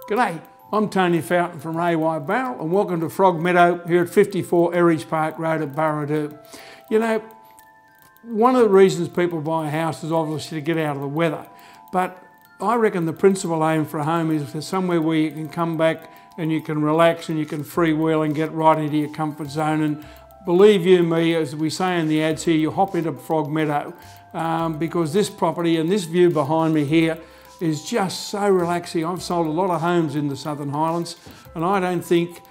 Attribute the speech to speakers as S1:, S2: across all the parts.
S1: G'day, I'm Tony Fountain from AY Barrel and welcome to Frog Meadow here at 54 Erridge Park Road at Burradoo. You know, one of the reasons people buy a house is obviously to get out of the weather, but I reckon the principal aim for a home is somewhere where you can come back and you can relax and you can freewheel and get right into your comfort zone. And believe you me, as we say in the ads here, you hop into Frog Meadow because this property and this view behind me here is just so relaxing. I've sold a lot of homes in the Southern Highlands and I don't think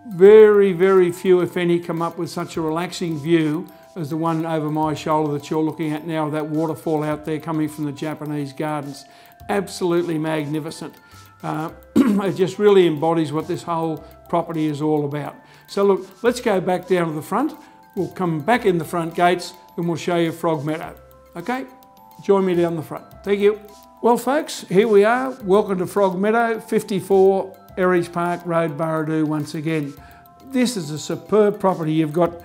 S1: very few, if any, come up with such a relaxing view as the one over my shoulder that you're looking at now, that waterfall out there coming from the Japanese gardens. Absolutely magnificent. It just really embodies what this whole property is all about. So look, let's go back down to the front. We'll come back in the front gates and we'll show you Frog Meadow. Okay? Join me down the front. Thank you. Well folks, here we are. Welcome to Frog Meadow, 54 Erridge Park Road, Burradoo once again. This is a superb property. You've got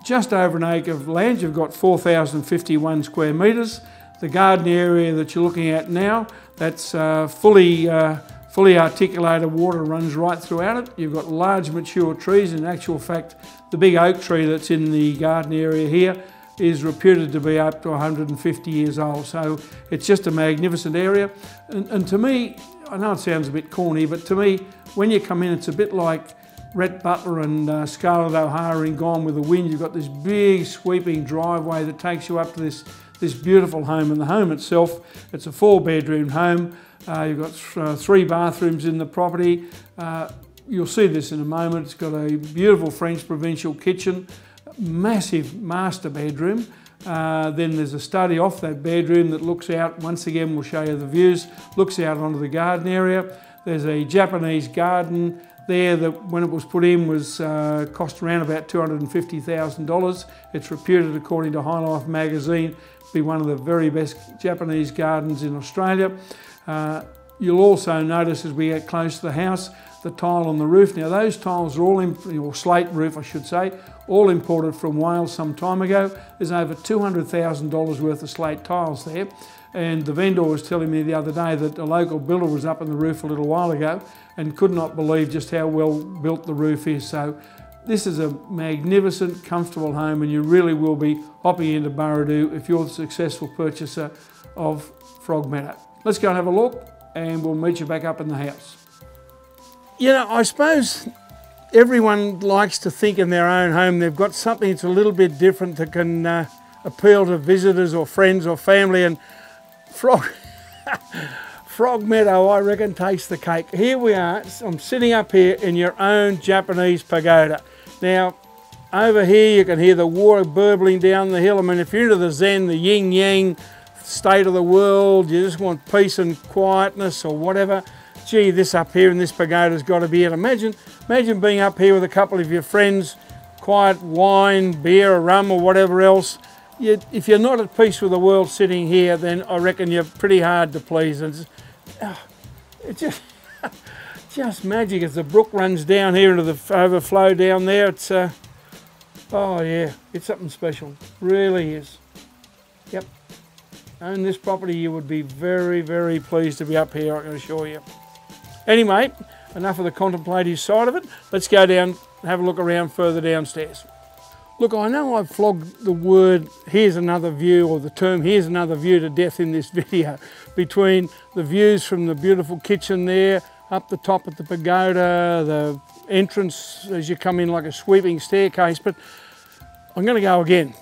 S1: just over an acre of land. You've got 4,051 square metres. The garden area that you're looking at now, that's fully articulated water runs right throughout it. You've got large mature trees. In actual fact, the big oak tree that's in the garden area here is reputed to be up to 150 years old. So it's just a magnificent area. And to me, I know it sounds a bit corny, but to me, when you come in, it's a bit like Rhett Butler and Scarlett O'Hara in Gone with the Wind. You've got this big sweeping driveway that takes you up to this beautiful home. And the home itself, it's a 4-bedroom home. You've got 3 bathrooms in the property. You'll see this in a moment. It's got a beautiful French provincial kitchen, massive master bedroom. Then there's a study off that bedroom that looks out, once again we'll show you the views, looks out onto the garden area. There's a Japanese garden there that when it was put in was cost around about $250,000. It's reputed, according to High Life magazine, to be one of the very best Japanese gardens in Australia. You'll also notice as we get close to the house, the tile on the roof. Now those tiles are all, or slate roof I should say, all imported from Wales some time ago. There's over $200,000 worth of slate tiles there. And the vendor was telling me the other day that a local builder was up on the roof a little while ago and could not believe just how well built the roof is. So this is a magnificent, comfortable home and you really will be hopping into Burradoo if you're the successful purchaser of Frog Meadow. Let's go and have a look and we'll meet you back up in the house. You know, I suppose everyone likes to think in their own home they've got something that's a little bit different that can appeal to visitors or friends or family, and Frog Meadow, I reckon, takes the cake. Here we are. I'm sitting up here in your own Japanese pagoda. Now, over here you can hear the water burbling down the hill. I mean, if you're into the Zen, the yin-yang state of the world, you just want peace and quietness or whatever, gee, this up here in this pagoda's got to be it. Imagine being up here with a couple of your friends, quiet wine, beer, or rum or whatever else. If you're not at peace with the world sitting here, then I reckon you're pretty hard to please. And it's just magic as the brook runs down here into the overflow down there. It's, oh yeah, it's something special, really is. Yep. Own this property, you would be very pleased to be up here, I can assure you. Anyway, enough of the contemplative side of it. Let's go down and have a look around further downstairs. Look, I know I've flogged the word "here's another view" or the term "here's another view" to death in this video, between the views from the beautiful kitchen there, up the top of the pagoda, the entrance as you come in like a sweeping staircase, but I'm going to go again,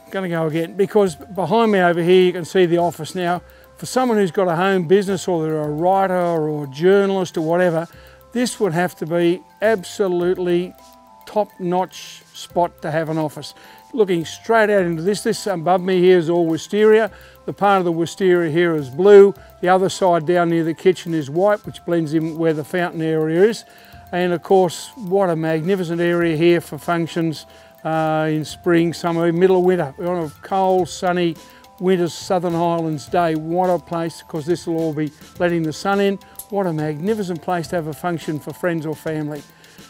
S1: because behind me over here you can see the office. Now, for someone who's got a home business or they're a writer or a journalist or whatever, this would have to be absolutely top-notch spot to have an office. Looking straight out into this above me here is all wisteria. The part of the wisteria here is blue. The other side down near the kitchen is white, which blends in where the fountain area is. And of course, what a magnificent area here for functions in spring, summer, middle of winter. We're on a cold, sunny winter's Southern Highlands day. What a place, because this will all be letting the sun in. What a magnificent place to have a function for friends or family.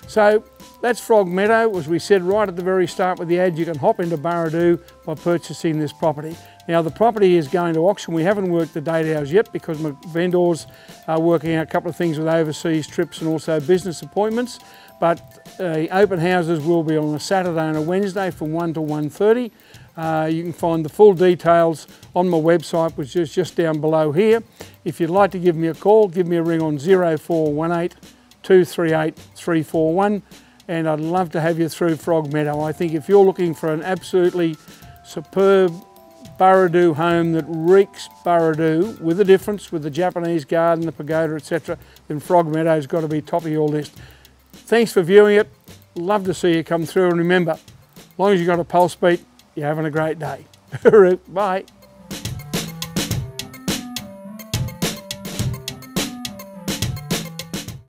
S1: So that's Frog Meadow. As we said right at the very start with the ad, you can hop into Burradoo by purchasing this property. Now the property is going to auction. We haven't worked the date hours yet because my vendors are working out a couple of things with overseas trips and also business appointments. But open houses will be on a Saturday and a Wednesday from 1 to 1:30. You can find the full details on my website, which is just down below here. If you'd like to give me a call, give me a ring on 0418 238 341, and I'd love to have you through Frog Meadow. I think if you're looking for an absolutely superb Burradoo home that reeks Burradoo, with a difference, with the Japanese garden, the pagoda, etc., then Frog Meadow's got to be top of your list. Thanks for viewing it. Love to see you come through, and remember, as long as you've got a pulse beat, you're having a great day. Bye.